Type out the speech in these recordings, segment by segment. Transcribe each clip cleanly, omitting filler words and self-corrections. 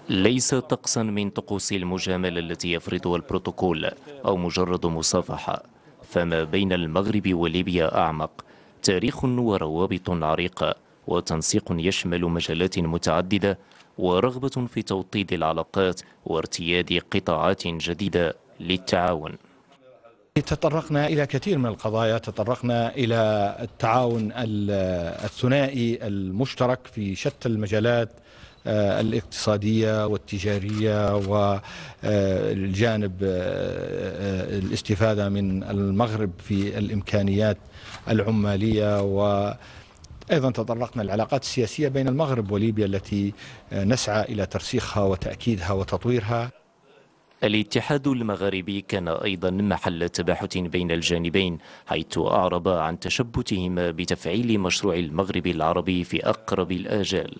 ليس طقسا من طقوس المجاملة التي يفرضها البروتوكول أو مجرد مصافحة، فما بين المغرب وليبيا أعمق، تاريخ وروابط عريقة وتنسيق يشمل مجالات متعددة ورغبة في توطيد العلاقات وارتياد قطاعات جديدة للتعاون. تطرقنا إلى كثير من القضايا، تطرقنا إلى التعاون الثنائي المشترك في شتى المجالات الاقتصادية والتجارية والجانب الاستفادة من المغرب في الإمكانيات العمالية، وأيضا تطرقنا للعلاقات السياسية بين المغرب وليبيا التي نسعى إلى ترسيخها وتأكيدها وتطويرها. الاتحاد المغاربي كان أيضا محل تباحث بين الجانبين، حيث أعرب عن تشبثهما بتفعيل مشروع المغرب العربي في أقرب الآجال.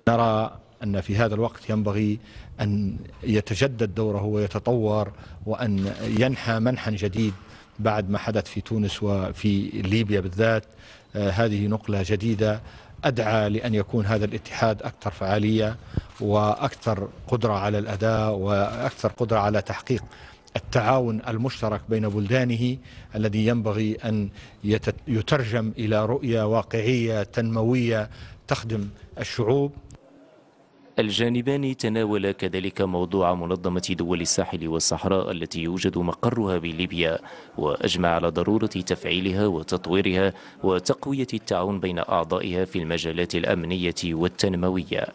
نرى أن في هذا الوقت ينبغي أن يتجدد دوره ويتطور، وأن ينحى منحا جديد بعد ما حدث في تونس وفي ليبيا بالذات. هذه نقلة جديدة أدعى لأن يكون هذا الاتحاد أكثر فعالية وأكثر قدرة على الأداء وأكثر قدرة على تحقيق التعاون المشترك بين بلدانه، الذي ينبغي أن يترجم إلى رؤية واقعية تنموية تخدم الشعوب. الجانبان تناولا كذلك موضوع منظمة دول الساحل والصحراء التي يوجد مقرها بليبيا، وأجمع على ضرورة تفعيلها وتطويرها وتقوية التعاون بين أعضائها في المجالات الأمنية والتنموية.